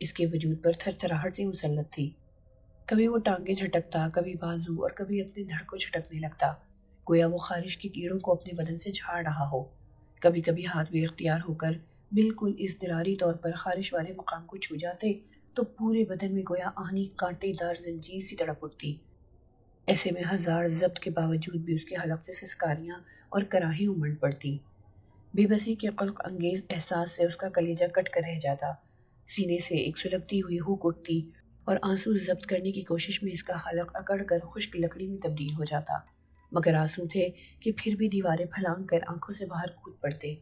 اس کے وجود پر تھر تھراہٹ سی مسلط تھی۔ کبھی وہ ٹانگیں جھٹکتا، کبھی بازو، اور کبھی اپنے دھڑ کو جھٹکنے لگتا، گویا وہ خارش کے کیڑوں کو اپنے بدن سے جھاڑ رہا ہو۔ کبھی کبھی ہاتھ بے اختیار ہو کر بالکل اضطراری طور پر خارش والے مقام کو چھو جاتے تو پورے بدن میں گویا آہنی کانٹے دار زنجیر سی تڑپ اٹھتی۔ ایسے میں ہزار ضبط کے باوجود بھی اس کے حلق سے سسکاریاں اور کراہیں امڑ پڑتی۔ بے بسی کے قلق انگیز احساس سے اس کا کلیجہ کٹ کر رہ جاتا، سینے سے ایک سلگتی ہوئی ہوک اٹھتی اور آنسو ضبط کرنے کی کوشش میں اس کا حلق اکڑ کر خشک لکڑی میں تبدیل ہو جاتا، مگر آنسو تھے کہ پھر بھی دیواریں پھلانگ کر آنکھوں سے باہر کود پڑتے۔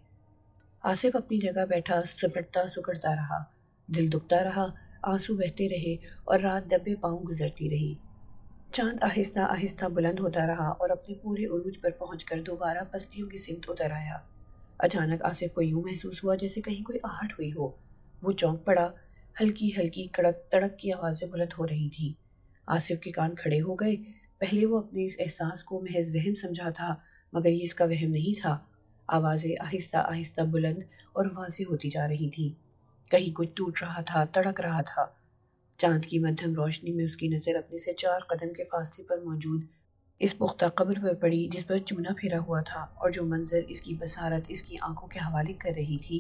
آصف اپنی جگہ بیٹھا سپٹتا سکڑتا رہا، دل دکھتا رہا، آنسو بہتے رہے اور رات دبے پاؤں گزرتی رہی۔ چاند آہستہ آہستہ بلند ہوتا رہا اور اپنے پورے عروج پر پہنچ کر دوبارہ پستیوں کی سمت اتر آیا۔ اچانک آصف کو یوں محسوس ہوا جیسے کہیں کوئی آہٹ ہوئی ہو۔ وہ چونک پڑا، ہلکی ہلکی کڑک تڑک کی آوازیں بلند ہو رہی تھیں۔ آصف کے کان کھڑے ہو گئے۔ پہلے وہ اپنے اس احساس کو محض وہم سمجھا تھا، مگر یہ اس کا وہم نہیں تھا۔ آوازیں آہستہ آہستہ بلند اور واضح ہوتی جا رہی تھیں۔ کہیں کچھ ٹوٹ رہا تھا، تڑک رہا تھا۔ چاند کی مدھم روشنی میں اس کی نظر اپنے سے 4 قدم کے فاصلے پر موجود اس پختہ قبر پر پڑی جس پر چونا پھرا ہوا تھا، اور جو منظر اس کی بصارت اس کی آنکھوں کے حوالے کر رہی تھی۔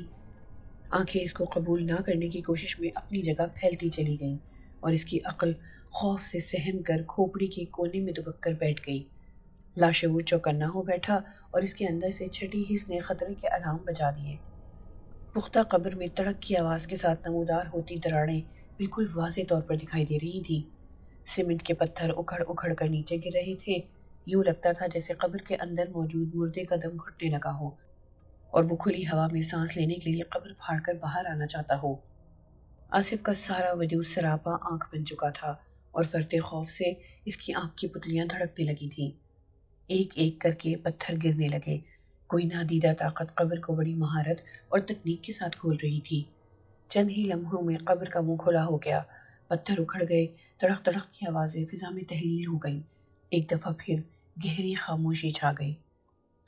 آنکھیں اس کو قبول نہ کرنے کی کوشش میں اپنی جگہ پھیلتی چلی گئیں اور اس کی عقل خوف سے سہم کر کھوپڑی کے کونے میں دبک کر بیٹھ گئی۔ لاشعور چوکنا ہو بیٹھا اور اس کے اندر سے چھٹی حس نے خطرے کے الارم بجا دیے۔ پختہ قبر میں تڑک کی آواز کے ساتھ نمودار ہوتی دراڑیں بالکل واضح طور پر دکھائی دے رہی تھیں۔ سیمنٹ کے پتھر اکھڑ اکھڑ کر نیچے گر رہے تھے، یوں لگتا تھا جیسے قبر کے اندر موجود مردے کا دم گھٹنے لگا ہو اور وہ کھلی ہوا میں سانس لینے کے لیے قبر پھاڑ کر باہر آنا چاہتا ہو۔ آصف کا سارا وجود سراپا آنکھ بن چکا تھا اور فرتے خوف سے اس کی آنکھ کی پتلیاں دھڑکنے لگی تھیں۔ ایک ایک کر کے پتھر گرنے لگے۔ کوئی نادیدہ طاقت قبر کو بڑی مہارت اور تکنیک کے ساتھ کھول رہی تھی۔ چند ہی لمحوں میں قبر کا منہ کھلا ہو گیا، پتھر اکھڑ گئے، تڑک تڑک کی آوازیں فضا میں تحلیل ہو گئیں۔ ایک دفعہ پھر گہری خاموشی چھا گئی۔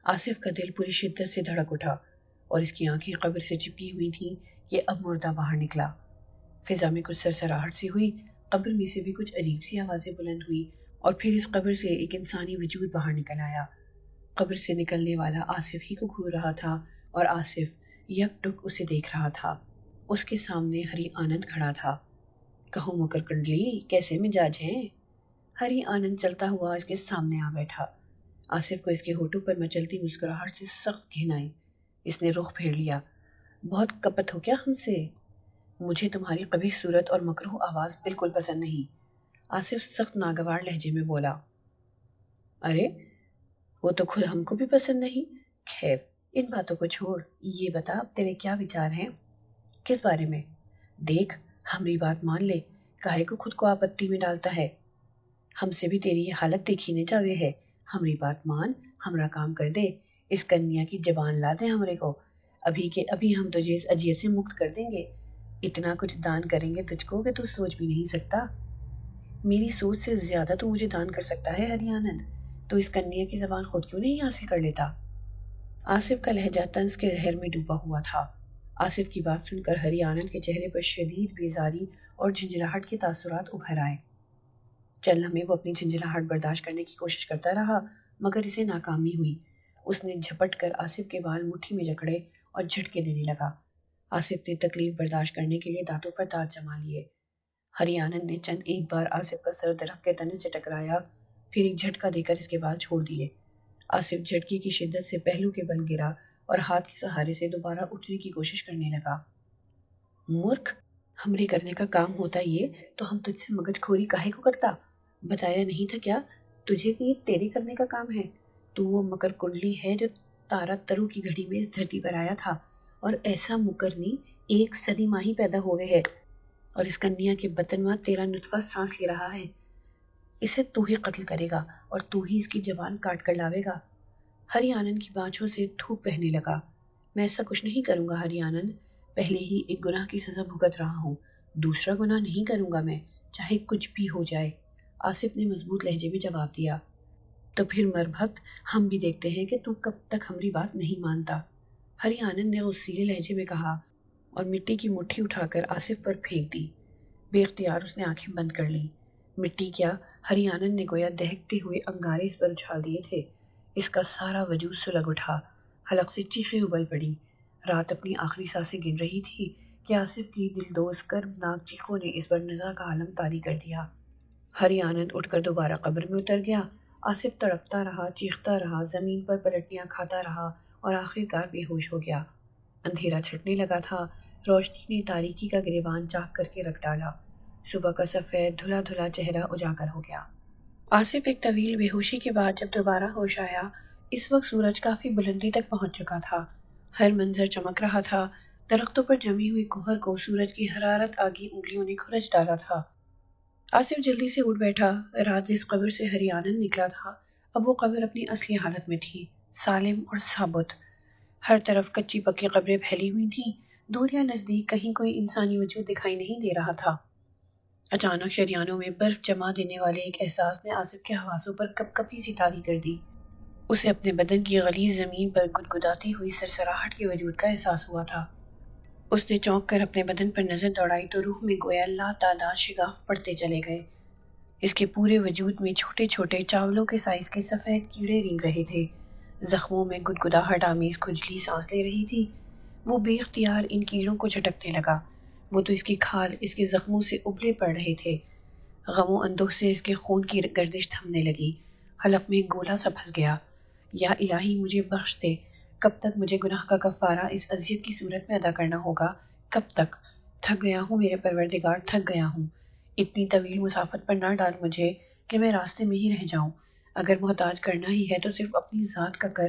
آصف کا دل پوری شدت سے دھڑک اٹھا اور اس کی آنکھیں قبر سے چپکی ہوئی تھیں کہ اب مردہ باہر نکلا۔ فضا میں کچھ سرسراہٹ سی ہوئی، قبر میں سے بھی کچھ عجیب سی آوازیں بلند ہوئی اور پھر اس قبر سے ایک انسانی وجود باہر نکل آیا۔ قبر سے نکلنے والا آصف ہی کو گھور رہا تھا اور آصف یک ٹک اسے دیکھ رہا تھا۔ اس کے سامنے ہری آنند کھڑا تھا۔ کہو مکر کنڈلی، کیسے مزاج ہیں؟ ہری آنند چلتا ہوا اس کے سامنے آ بیٹھا۔ آصف کو اس کے ہونٹوں پر مچلتی مسکراہٹ سے سخت گھن آئی۔ اس نے رخ پھیر لیا۔ بہت کپت ہو کیا ہم سے؟ مجھے تمہاری قبیح صورت اور مکروہ آواز بالکل پسند نہیں، آصف سخت ناگوار لہجے میں بولا۔ ارے وہ تو خود ہم کو بھی پسند نہیں۔ خیر ان باتوں کو چھوڑ، یہ بتا اب تیرے کیا وچار ہیں؟ کس بارے میں؟ دیکھ ہماری بات مان لے، کاہے کو خود کو آپتی میں ڈالتا ہے؟ ہم سے بھی تیری یہ حالت دیکھی نے جاوے ہے۔ ہماری بات مان، ہمارا کام کر دے، اس کنیا کی زبان لا دے ہمارے کو، ابھی کے ابھی ہم تجھے اس اذیت سے مکت کر دیں گے۔ اتنا کچھ دان کریں گے تجھ کو کہ تو سوچ بھی نہیں سکتا۔ میری سوچ سے زیادہ تو مجھے دان کر سکتا ہے ہری آنند، تو اس کنیا کی زبان خود کیوں نہیں حاصل کر لیتا؟ آصف کا لہجہ طنز کے زہر میں ڈوبا ہوا تھا۔ آصف کی بات سن کر ہری آنند کے چہرے پر شدید بیزاری اور جھنجھلاہٹ کے تاثرات ابھر آئے۔ چند لمحے وہ اپنی جھنجھلاہٹ برداشت کرنے کی کوشش کرتا رہا، مگر اسے ناکامی ہوئی۔ اس نے جھپٹ کر آصف کے بال مٹھی میں جکڑے اور جھٹکے دینے لگا۔ آصف نے تکلیف برداشت کرنے کے لیے دانتوں پر دانت جما لیے۔ ہری آنند نے چند ایک بار آصف کا سر درخت کے تنے سے ٹکرایا، پھر ایک جھٹکا دے کر اس کے بال چھوڑ دیے۔ آصف جھٹکے کی شدت سے پہلو کے بل گرا اور ہاتھ کے سہارے سے دوبارہ اٹھنے کی کوشش کرنے لگا۔ مورکھ، ہمارے کرنے کا کام ہوتا یہ تو ہم تجھ سے مگج کھوری کاہے کو کرتا؟ بتایا نہیں تھا کیا تجھے کہ یہ تیرے کرنے کا کام ہے؟ تو وہ مکر کنڈلی ہے جو تارا ترو کی گھڑی میں اس دھرتی پر آیا تھا، اور ایسا مکرنی 1 صدی ماہی پیدا ہوئے ہے، اور اس کنیا کے بطن میں تیرا نطفہ سانس لے رہا ہے۔ اسے تو ہی قتل کرے گا اور تو ہی اس کی زبان کاٹ کر لاوے گا۔ ہری آنند کی بانچھوں سے دھوپ بہنے لگا۔ میں ایسا کچھ نہیں کروں گا ہری آنند، پہلے ہی ایک گناہ کی سزا بھگت رہا ہوں، دوسرا گناہ نہیں کروں گا میں، چاہے کچھ بھی ہو جائے۔ آصف نے مضبوط لہجے میں جواب دیا۔ تو پھر مربھت، ہم بھی دیکھتے ہیں کہ تو کب تک ہماری بات نہیں مانتا، ہری آنند نے غصیلے لہجے میں کہا۔ اور مٹی کی مٹھی اٹھا کر آصف پر پھینک دی۔ بے اختیار اس نے آنکھیں بند کر لیں۔ مٹی کیا، ہری آنند نے گویا دہکتے ہوئے انگارے اس پر اچھال دیے تھے۔ اس کا سارا وجود سلگ اٹھا، حلق سے چیخیں ابل پڑیں۔ رات اپنی آخری سانسیں گن رہی تھی کہ آصف کی دلدوز کربناک چیخوں نے اس پر نزا کا عالم طاری کر دیا۔ ہری آنند اٹھ کر دوبارہ قبر میں اتر گیا۔ آصف تڑپتا رہا، چیختا رہا، زمین پر پلٹیاں کھاتا رہا اور آخر کار بے ہوش ہو گیا۔ اندھیرا چھٹنے لگا تھا، روشنی نے تاریکی کا گریبان چاک کر کے رکھ ڈالا۔ صبح کا سفید دھلا دھلا چہرہ اجاگر ہو گیا۔ آصف ایک طویل بے ہوشی کے بعد جب دوبارہ ہوش آیا، اس وقت سورج کافی بلندی تک پہنچ چکا تھا۔ ہر منظر چمک رہا تھا۔ درختوں پر جمی ہوئی کوہر کو سورج کی حرارت آگی انگلیوں نے کھرچ ڈالا تھا۔ آصف جلدی سے اٹھ بیٹھا۔ رات جس قبر سے ہری آنند نکلا تھا، اب وہ قبر اپنی اصلی حالت میں تھی، سالم اور ثابت۔ ہر طرف کچی پکی قبریں پھیلی ہوئی تھیں، دور یا نزدیک کہیں کوئی انسانی وجود دکھائی نہیں دے رہا تھا۔ اچانک شریانوں میں برف جما دینے والے ایک احساس نے آصف کے حواسوں پر کپ کپی سی طاری کر دی۔ اسے اپنے بدن کی غلیظ زمین پر گدگداتی ہوئی سرسراہٹ کے وجود کا احساس ہوا تھا۔ اس نے چونک کر اپنے بدن پر نظر دوڑائی تو روح میں گویا لا تعداد شگاف پڑتے چلے گئے۔ اس کے پورے وجود میں چھوٹے چھوٹے چاولوں کے سائز کے سفید کیڑے رینگ رہے تھے۔ زخموں میں گدگداہٹ آمیز کھجلی سانس لے رہی تھی۔ وہ بے اختیار ان کیڑوں کو جھٹکنے لگا۔ وہ تو اس کی کھال اس کے زخموں سے ابلے پڑ رہے تھے۔ غم و اندوہ سے اس کے خون کی گردش تھمنے لگی۔ حلق میں گولا سا پھنس گیا۔ یا الہی مجھے بخش دے، کب تک مجھے گناہ کا کفارہ اس اذیت کی صورت میں ادا کرنا ہوگا؟ کب تک؟ تھک گیا ہوں میرے پروردگار، تھک گیا ہوں۔ اتنی طویل مسافت پر نہ ڈال مجھے کہ میں راستے میں ہی رہ جاؤں۔ اگر محتاج کرنا ہی ہے تو صرف اپنی ذات کا کر،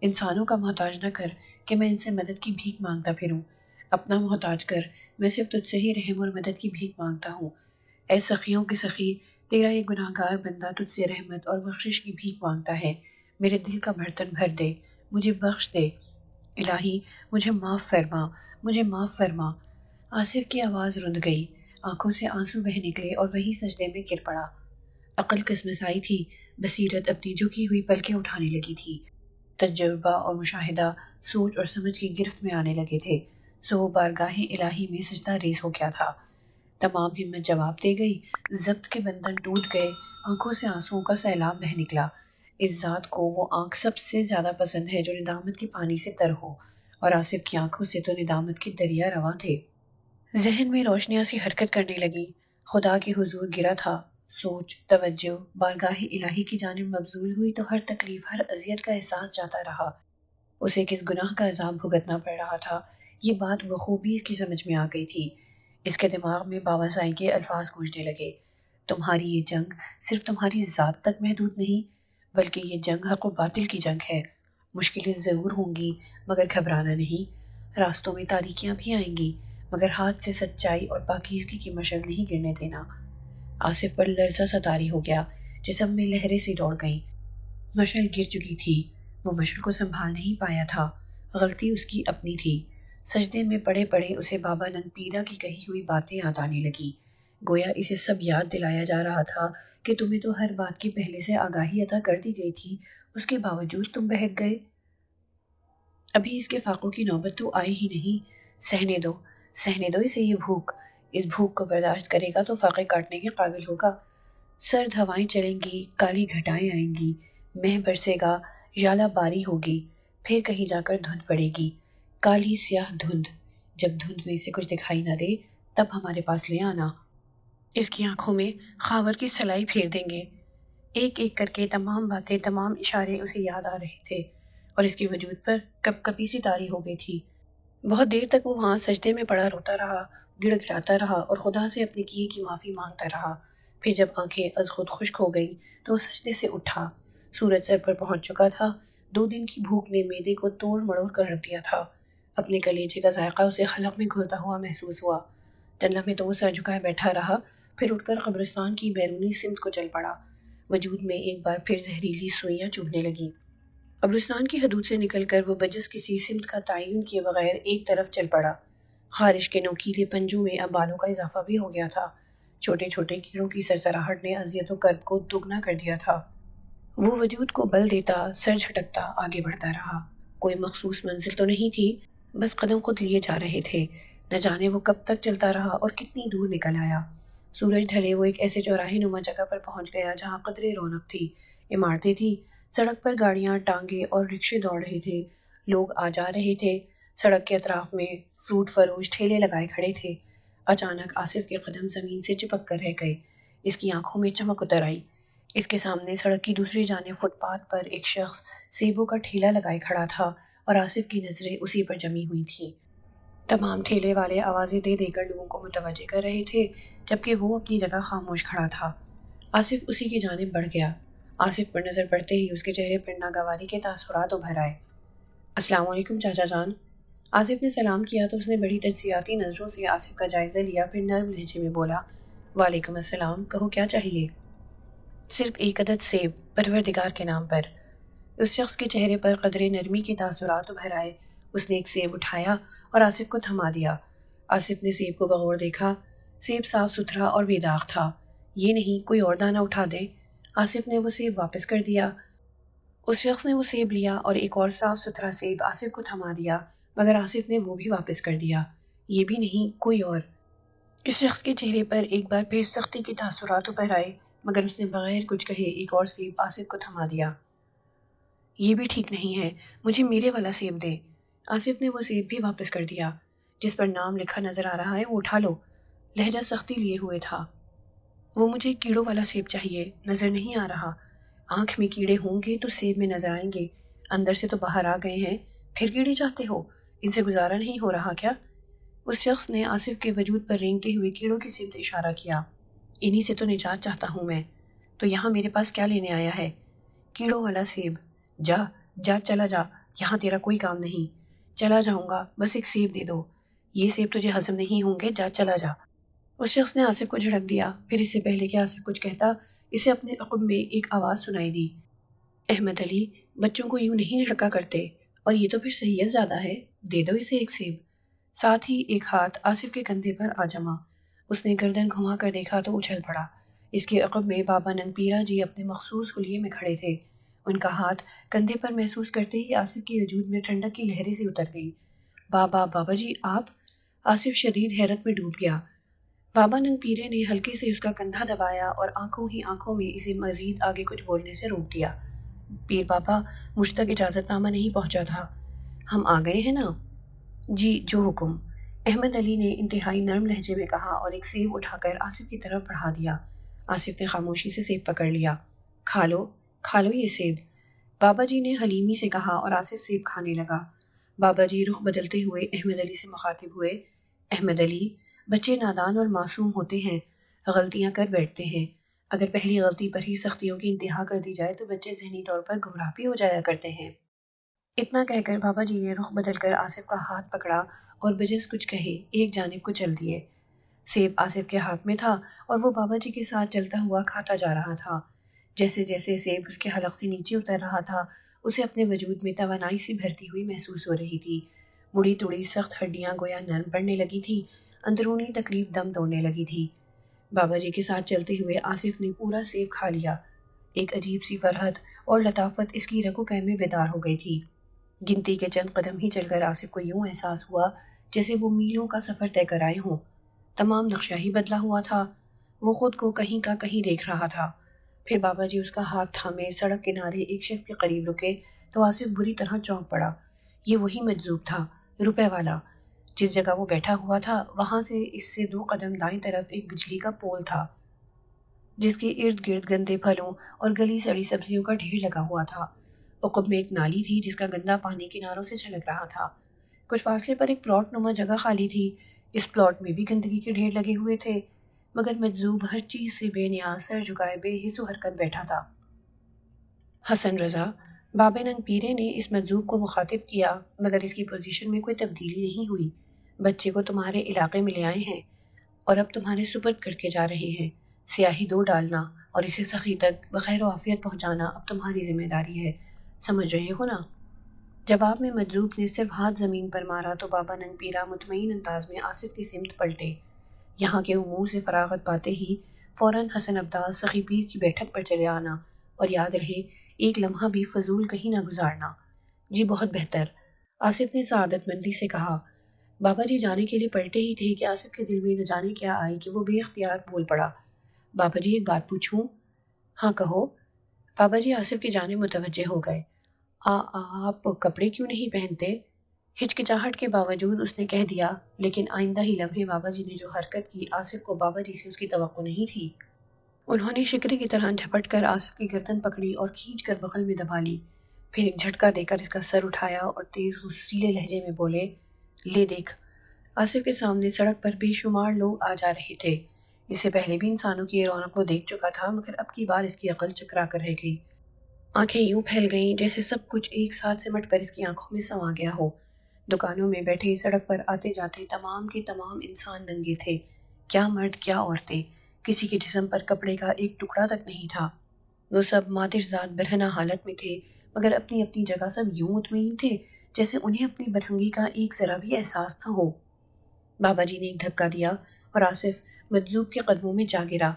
انسانوں کا محتاج نہ کر کہ میں ان سے مدد کی بھیک مانگتا پھروں۔ اپنا محتاج کر، میں صرف تجھ سے ہی رحم اور مدد کی بھیک مانگتا ہوں۔ اے سخیوں کے سخی، تیرا یہ گناہ گار بندہ تجھ سے رحمت اور بخشش کی بھیک مانگتا ہے۔ میرے دل کا برتن بھر دے، مجھے بخش دے۔ الہی مجھے معاف فرما، مجھے معاف فرما۔ آصف کی آواز رند گئی، آنکھوں سے آنسو بہہ نکلے اور وہی سجدے میں گر پڑا۔ عقل کسمسائی تھی، بصیرت اپنی جھکی ہوئی پلکیں اٹھانے لگی تھی۔ تجربہ اور مشاہدہ سوچ اور سمجھ کی گرفت میں آنے لگے تھے، سو وہ بارگاہ الہی میں سجدہ ریز ہو گیا تھا۔ تمام ہمت جواب دے گئی، ضبط کے بندھن ٹوٹ گئے، آنکھوں سے آنسوؤں کا سیلاب بہہ نکلا۔ اس ذات کو وہ آنکھ سب سے زیادہ پسند ہے جو ندامت کے پانی سے تر ہو، اور آصف کی آنکھوں سے تو ندامت کے دریا رواں تھے۔ ذہن میں روشنیاں سی حرکت کرنے لگیں۔ خدا کے حضور گرا تھا، سوچ، توجہ بارگاہ الہی کی جانب مبذول ہوئی تو ہر تکلیف، ہر اذیت کا احساس جاتا رہا۔ اسے کس گناہ کا عذاب بھگتنا پڑ رہا تھا، یہ بات بخوبی اس کی سمجھ میں آ گئی تھی۔ اس کے دماغ میں باواسائی کے الفاظ گونجنے لگے، تمہاری یہ جنگ صرف تمہاری ذات تک محدود نہیں، بلکہ یہ جنگ حق و باطل کی جنگ ہے۔ مشکلیں ضرور ہوں گی مگر گھبرانا نہیں، راستوں میں تاریکیاں بھی آئیں گی مگر ہاتھ سے سچائی اور پاکیزگی کی مشعل نہیں گرنے دینا۔ آصف پر لرزہ سا طاری ہو گیا، جسم میں لہریں سی دوڑ گئیں۔ مشعل گر چکی تھی، وہ مشعل کو سنبھال نہیں پایا تھا، غلطی اس کی اپنی تھی۔ سجدے میں پڑے پڑے اسے بابا ننگ پیرا کی کہی ہوئی باتیں یاد آنے لگی، گویا اسے سب یاد دلایا جا رہا تھا کہ تمہیں تو ہر بات کی پہلے سے آگاہی عطا کر دی گئی تھی، اس کے باوجود تم بہک گئے۔ ابھی اس کے فاقوں کی نوبت تو آئی ہی نہیں، سہنے دو اسے یہ بھوک، اس بھوک کو برداشت کرے گا تو فاقے کاٹنے کے قابل ہوگا۔ سرد ہوائیں چلیں گی، کالی گھٹائیں آئیں گی، مہ برسے گا، ژالہ باری ہوگی، پھر کہیں جا کر دھند پڑے گی، کالی سیاہ دھند۔ جب دھند میں سے کچھ دکھائی نہ دے تب ہمارے پاس لے آنا۔ اس کی آنکھوں میں خاور کی سلائی پھیر دیں گے۔ ایک ایک کر کے تمام باتیں، تمام اشارے اسے یاد آ رہے تھے اور اس کے وجود پر کپ کپی سی طاری ہو گئی تھی۔ بہت دیر تک وہ وہاں سجدے میں پڑا روتا رہا، گڑ گڑاتا رہا اور خدا سے اپنے کیے کی معافی مانگتا رہا۔ پھر جب آنکھیں از خود خشک ہو گئیں تو وہ سجدے سے اٹھا۔ سورج سر پر پہنچ چکا تھا، 2 دن کی بھوک نے معدے کو توڑ مڑوڑ کر رکھ دیا تھا۔ اپنے کلیجے کا ذائقہ اسے حلق میں گھلتا ہوا محسوس ہوا۔ چند لمحے تو وہ سر جھکائے بیٹھا رہا، پھر اٹھ کر قبرستان کی بیرونی سمت کو چل پڑا۔ وجود میں ایک بار پھر زہریلی سوئیاں چبھنے لگیں۔ قبرستان کی حدود سے نکل کر وہ بجز کسی سمت کا تعین کیے بغیر ایک طرف چل پڑا۔ خارش کے نوکیلے پنجوں میں اب بالوں کا اضافہ بھی ہو گیا تھا۔ چھوٹے چھوٹے کیڑوں کی سرسراہٹ نے اذیت و کرب کو دگنا کر دیا تھا۔ وہ وجود کو بل دیتا، سر جھٹکتا آگے بڑھتا رہا۔ کوئی مخصوص منزل تو نہیں تھی، بس قدم خود لیے جا رہے تھے۔ نہ جانے وہ کب تک چلتا رہا اور کتنی دور نکل آیا۔ سورج ڈھلے وہ ایک ایسے چوراہے نما جگہ پر پہنچ گیا جہاں قدرے رونق تھی، عمارتیں تھیں، سڑک پر گاڑیاں، ٹانگے اور رکشے دوڑ رہے تھے، لوگ آ جا رہے تھے۔ سڑک کے اطراف میں فروٹ فروش ٹھیلے لگائے کھڑے تھے۔ اچانک آصف کے قدم زمین سے چپک کر رہ گئے۔ اس کی آنکھوں میں چمک اتر آئی۔ اس کے سامنے سڑک کی دوسری جانب فٹ پاتھ پر ایک شخص سیبوں کا ٹھیلا لگائے کھڑا تھا اور آصف کی نظریں اسی پر جمی ہوئی تھیں۔ تمام ٹھیلے والے آوازیں دے دے کر لوگوں کو متوجہ کر رہے تھے، جبکہ وہ اپنی جگہ خاموش کھڑا تھا۔ آصف اسی کی جانب بڑھ گیا۔ آصف پر نظر پڑتے ہی اس کے چہرے پر ناگواری کے تاثرات ابھر آئے۔ السلام علیکم چاچا جان۔ آصف نے سلام کیا تو اس نے بڑی تجزیاتی نظروں سے آصف کا جائزہ لیا، پھر نرم لہجے میں بولا، وعلیکم السلام، کہو کیا چاہیے؟ صرف ایک عدد سیب، پروردگار کے نام پر۔ اس شخص کے چہرے پر قدرے نرمی کے تاثرات ابھر آئے۔ اس نے ایک سیب اٹھایا اور آصف کو تھما دیا۔ آصف نے سیب کو بغور دیکھا۔ سیب صاف ستھرا اور بے داغ تھا۔ یہ نہیں کوئی اور دانہ اٹھا دیں۔ آصف نے وہ سیب واپس کر دیا۔ اس شخص نے وہ سیب لیا اور ایک اور صاف ستھرا سیب آصف کو تھما دیا، مگر آصف نے وہ بھی واپس کر دیا۔ یہ بھی نہیں کوئی اور۔ اس شخص کے چہرے پر ایک بار پھر سختی کے تاثرات ابھر آئے، مگر اس نے بغیر کچھ کہے ایک اور سیب آصف کو تھما دیا۔ یہ بھی ٹھیک نہیں ہے، مجھے میرے والا سیب دے۔ آصف نے وہ سیب بھی واپس کر دیا۔ جس پر نام لکھا نظر آ رہا ہے وہ اٹھا لو۔ لہجہ سختی لیے ہوئے تھا۔ وہ مجھے کیڑوں والا سیب چاہیے، نظر نہیں آ رہا۔ آنکھ میں کیڑے ہوں گے تو سیب میں نظر آئیں گے، اندر سے تو باہر آ گئے ہیں، پھر کیڑے چاہتے ہو؟ ان سے گزارا نہیں ہو رہا کیا؟ اس شخص نے آصف کے وجود پر رینگتے ہوئے کیڑوں کی سمت اشارہ کیا۔ انہی سے تو نجات چاہتا ہوں میں۔ تو یہاں میرے پاس کیا لینے آیا ہے؟ کیڑوں والا سیب۔ جا جا چلا جا، یہاں تیرا کوئی کام نہیں۔ چلا جاؤں گا، بس ایک سیب دے دو۔ یہ سیب تجھے ہضم نہیں ہوں گے، جا چلا جا۔ اس شخص نے آصف کو جھڑک دیا، پھر اس سے پہلے کہ آصف کچھ کہتا، اسے اپنے عقب میں ایک آواز سنائی دی، احمد علی، بچوں کو یوں نہیں جھڑکا کرتے، اور یہ تو پھر صحیح زیادہ ہے، دے دو اسے ایک سیب۔ ساتھ ہی ایک ہاتھ آصف کے کندھے پر آ جما۔ اس نے گردن گھما کر دیکھا تو اچھل پڑا۔ اس کے عقب میں بابا ننگ پیرا جی اپنے مخصوص حلیے میں کھڑے تھے۔ ان کا ہاتھ کندھے پر محسوس کرتے ہی آصف کی وجود میں ٹھنڈک کی لہریں سی اتر گئی۔ بابا جی آپ؟ آصف شدید حیرت میں ڈوب گیا۔ بابا ننگ پیرے نے ہلکے سے اس کا کندھا دبایا اور آنکھوں ہی آنکھوں میں اسے مزید آگے کچھ بولنے سے روک دیا۔ پیر بابا، مجھ تک اجازت نامہ نہیں پہنچا تھا۔ ہم آ گئے ہیں نا؟ جی، جو حکم، احمد علی نے انتہائی نرم لہجے میں کہا اور ایک سیب اٹھا کر آصف کی طرف بڑھا دیا۔ آصف نے خاموشی سے سیب پکڑ لیا۔ کھا لو یہ سیب، بابا جی نے حلیمی سے کہا اور آصف سیب کھانے لگا۔ بابا جی رخ بدلتے ہوئے احمد علی سے مخاطب ہوئے، احمد علی، بچے نادان اور معصوم ہوتے ہیں، غلطیاں کر بیٹھتے ہیں۔ اگر پہلی غلطی پر ہی سختیوں کی انتہا کر دی جائے تو بچے ذہنی طور پر گمراہ بھی ہو جایا کرتے ہیں۔ اتنا کہہ کر بابا جی نے رخ بدل کر آصف کا ہاتھ پکڑا اور بجز کچھ کہے ایک جانب کو چل دیے۔ سیب آصف کے ہاتھ میں تھا اور وہ بابا جی کے ساتھ چلتا ہوا کھاتا جا رہا تھا۔ جیسے جیسے سیب اس کے حلق سے نیچے اتر رہا تھا، اسے اپنے وجود میں توانائی سی بھرتی ہوئی محسوس ہو رہی تھی۔ مڑی توڑی سخت ہڈیاں گویا نرم پڑنے لگی تھی، اندرونی تکلیف دم توڑنے لگی تھی۔ بابا جی کے ساتھ چلتے ہوئے آصف نے پورا سیب کھا لیا۔ ایک عجیب سی فرحت اور لطافت اس کی رگ و پے میں بیدار ہو گئی تھی۔ گنتی کے چند قدم ہی چل کر آصف کو یوں احساس ہوا جیسے وہ میلوں کا سفر طے کر آئے ہوں۔ تمام نقشہ ہی بدلا ہوا تھا۔ وہ خود کو کہیں کا کہیں دیکھ رہا تھا۔ پھر بابا جی اس کا ہاتھ تھامے سڑک کنارے ایک شیف کے قریب رکے تو آصف بری طرح چونک پڑا۔ یہ وہی مجذوب تھا، روپے والا۔ جس جگہ وہ بیٹھا ہوا تھا وہاں سے اس سے 2 قدم دائیں طرف ایک بجلی کا پول تھا، جس کے ارد گرد گندے پھلوں اور گلی سڑی سبزیوں کا ڈھیر لگا ہوا تھا۔ عقب میں ایک نالی تھی جس کا گندا پانی کناروں سے چھلک رہا تھا۔ کچھ فاصلے پر ایک پلاٹ نما جگہ خالی تھی۔ اس پلاٹ میں بھی گندگی کے ڈھیر لگے ہوئے تھے، مگر مجذوب ہر چیز سے بے نیاز سر جھکائے بے حس و حرکت بیٹھا تھا۔ حسن رضا، بابا ننگ پیرے نے اس مجذوب کو مخاطب کیا، مگر اس کی پوزیشن میں کوئی تبدیلی نہیں ہوئی۔ بچے کو تمہارے علاقے میں لے آئے ہیں اور اب تمہارے سپرد کر کے جا رہے ہیں۔ سیاہی 2 ڈالنا اور اسے سخی تک بخیر و عافیت پہنچانا اب تمہاری ذمہ داری ہے، سمجھ رہے ہو نا؟ جواب میں مجذوب نے صرف ہاتھ زمین پر مارا تو بابا ننگ پیرا مطمئن انداز میں آصف کی سمت پلٹے۔ یہاں کے امور سے فراغت پاتے ہی فوراً حسن عبدال سخی پیر کی بیٹھک پر چلے آنا، اور یاد رہے ایک لمحہ بھی فضول کہیں نہ گزارنا۔ جی بہت بہتر، آصف نے سعادت مندی سے کہا۔ بابا جی جانے کے لیے پلٹے ہی تھے کہ آصف کے دل میں نہ جانے کیا آئی کہ وہ بے اختیار بول پڑا، بابا جی ایک بات پوچھوں؟ ہاں کہو۔ بابا جی آصف کی جانب متوجہ ہو گئے۔ آپ کپڑے کیوں نہیں پہنتے؟ ہچکچاہٹ کے باوجود اس نے کہہ دیا، لیکن آئندہ ہی لمحے بابا جی نے جو حرکت کی آصف کو بابا جی سے اس کی توقع نہیں تھی۔ انہوں نے شکری کی طرح جھپٹ کر آصف کی گردن پکڑی اور کھینچ کر بغل میں دبا لی، پھر ایک جھٹکا دے کر اس کا سر اٹھایا اور تیز غصیلے لہجے میں بولے، لے دیکھ۔ آصف کے سامنے سڑک پر بے شمار لوگ آ جا رہے تھے۔ اس سے پہلے بھی انسانوں کی یہ رونق وہ دیکھ چکا تھا، مگر اب کی بار اس کی عقل چکرا کر رہ گئی۔ آنکھیں یوں پھیل گئیں جیسے سب کچھ ایک ساتھ سمٹ کر اس کی آنکھوں میں سما گیا ہو۔ دکانوں میں بیٹھے، سڑک پر آتے جاتے تمام کے تمام انسان ننگے تھے، کیا مرد کیا عورتیں، کسی کے جسم پر کپڑے کا ایک ٹکڑا تک نہیں تھا۔ وہ سب ماتش ذات برہنہ حالت میں تھے، مگر اپنی اپنی جگہ سب یوں مطمئن تھے جیسے انہیں اپنی برہنگی کا ایک ذرا بھی احساس نہ ہو۔ بابا جی نے ایک دھکا دیا اور آصف مجذوب کے قدموں میں جا گرا۔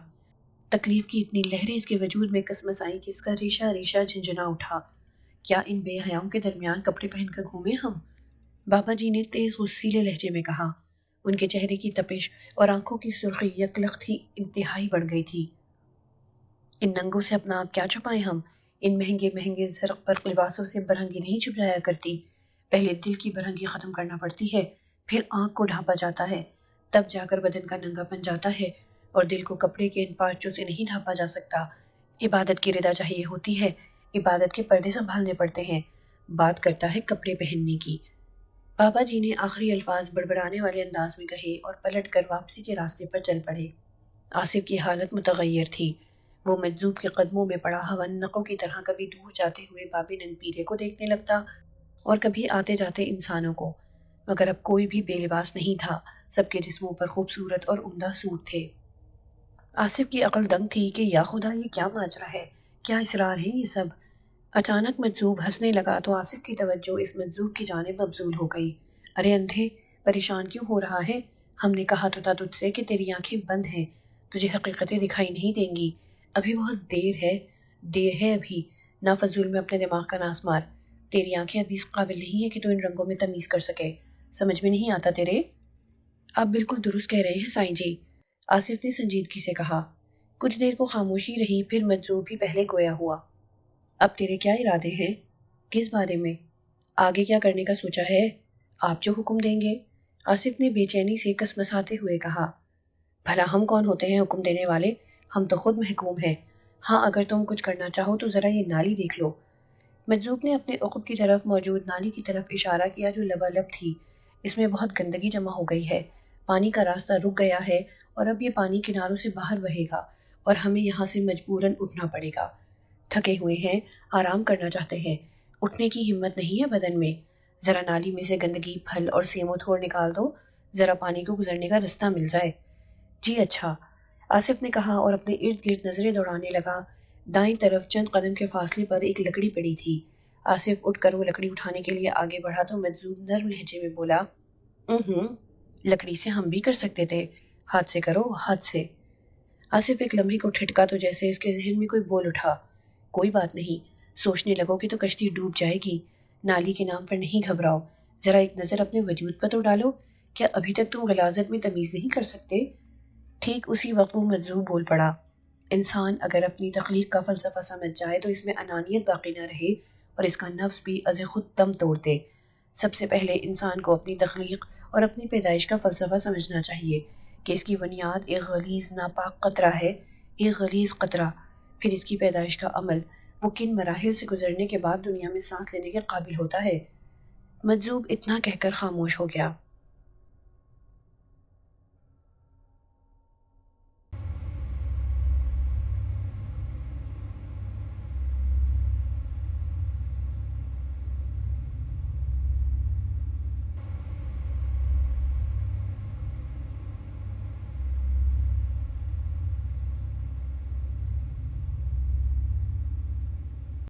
تکلیف کی اتنی لہریں اس کے وجود میں کسمس آئیں کہ اس کا ریشہ ریشہ جھنجھنا اٹھا۔ کیا ان بے حیاؤں کے درمیان کپڑے پہن کر گھومیں ہم؟ بابا جی نے تیز غصیلے لہجے میں کہا۔ ان کے چہرے کی تپش اور آنکھوں کی سرخی یکلخت ہی انتہائی بڑھ گئی تھی۔ ان ننگوں سے اپنا آپ کیا چھپائیں ہم؟ ان مہنگے مہنگے زرق پر لباسوں سے برہنگی نہیں چھپ جایا کرتی۔ پہلے دل کی برہنگی ختم کرنا پڑتی ہے، پھر آنکھ کو ڈھانپا جاتا ہے، تب جا کر بدن کا ننگا پن جاتا ہے، اور دل کو کپڑے کے ان پارچوں سے نہیں ڈھانپا جا سکتا۔ عبادت کی رضا چاہیے ہوتی ہے، عبادت کے پردے سنبھالنے پڑتے ہیں، بات کرتا ہے کپڑے پہننے کی۔ بابا جی نے آخری الفاظ بڑبڑانے والے انداز میں کہے اور پلٹ کر واپسی کے راستے پر چل پڑے۔ آصف کی حالت متغیر تھی۔ وہ مجذوب کے قدموں میں پڑا ہونقوں کی طرح کبھی دور جاتے ہوئے باب ننگ پیرے کو دیکھنے لگتا اور کبھی آتے جاتے انسانوں کو، مگر اب کوئی بھی بے لباس نہیں تھا، سب کے جسموں پر خوبصورت اور عمدہ سوٹ تھے۔ آصف کی عقل دنگ تھی کہ یا خدا یہ کیا ماجرا ہے، کیا اسرار ہیں یہ سب۔ اچانک مجذوب ہنسنے لگا تو آصف کی توجہ اس مجذوب کی جانب مبذول ہو گئی۔ ارے اندھے، پریشان کیوں ہو رہا ہے؟ ہم نے کہا تو تھا تجھ سے کہ تیری آنکھیں بند ہیں، تجھے حقیقتیں دکھائی نہیں دیں گی، ابھی بہت دیر ہے ابھی، نہ فضول میں اپنے دماغ کا ناس مار، تیری آنکھیں ابھی اس قابل نہیں ہے کہ تو ان رنگوں میں تمیز کر سکے، سمجھ میں نہیں آتا تیرے؟ آپ بالکل درست کہہ رہے ہیں سائیں جی، آصف نے سنجیدگی سے کہا۔ کچھ دیر کو خاموشی رہی، پھر مجذوب بھی پہلے گویا ہوا۔ اب تیرے کیا ارادے ہیں؟ کس بارے میں؟ آگے کیا کرنے کا سوچا ہے؟ آپ جو حکم دیں گے، آصف نے بے چینی سے کسمساتے ہوئے کہا۔ بھلا ہم کون ہوتے ہیں حکم دینے والے؟ ہم تو خود محکوم ہیں۔ ہاں اگر تم کچھ کرنا چاہو تو ذرا یہ نالی دیکھ لو۔ مجذوب نے اپنے عقب کی طرف موجود نالی کی طرف اشارہ کیا جو لبالب تھی۔ اس میں بہت گندگی جمع ہو گئی ہے، پانی کا راستہ رک گیا ہے اور اب یہ پانی کناروں سے باہر بہے گا اور ہمیں یہاں سے مجبوراً اٹھنا پڑے گا۔ تھکے ہوئے ہیں، آرام کرنا چاہتے ہیں، اٹھنے کی ہمت نہیں ہے بدن میں۔ ذرا نالی میں سے گندگی، پھل اور سیم و تھور نکال دو، ذرا پانی کو گزرنے کا رستہ مل جائے۔ جی اچھا، آصف نے کہا اور اپنے ارد گرد نظریں دوڑانے لگا۔ دائیں طرف چند قدم کے فاصلے پر ایک لکڑی پڑی تھی۔ آصف اٹھ کر وہ لکڑی اٹھانے کے لیے آگے بڑھا تو مجذوب نرم لہجے میں بولا، لکڑی سے ہم بھی کر سکتے تھے، ہاتھ سے کرو، ہاتھ سے۔ آصف ایک لمحے کو ٹھٹکا تو جیسے اس کے ذہن میں کوئی بول اٹھا، کوئی بات نہیں، سوچنے لگو کہ تو کشتی ڈوب جائے گی، نالی کے نام پر نہیں گھبراؤ، ذرا ایک نظر اپنے وجود پر تو ڈالو، کیا ابھی تک تم غلاظت میں تمیز نہیں کر سکتے؟ ٹھیک اسی وقت وہ مجذوب بول پڑا، انسان اگر اپنی تخلیق کا فلسفہ سمجھ جائے تو اس میں انانیت باقی نہ رہے اور اس کا نفس بھی از خود دم توڑ دے۔ سب سے پہلے انسان کو اپنی تخلیق اور اپنی پیدائش کا فلسفہ سمجھنا چاہیے کہ اس کی بنیاد ایک غلیظ ناپاک قطرہ ہے، ایک غلیظ قطرہ، پھر اس کی پیدائش کا عمل، وہ کن مراحل سے گزرنے کے بعد دنیا میں سانس لینے کے قابل ہوتا ہے۔ مجذوب اتنا کہہ کر خاموش ہو گیا۔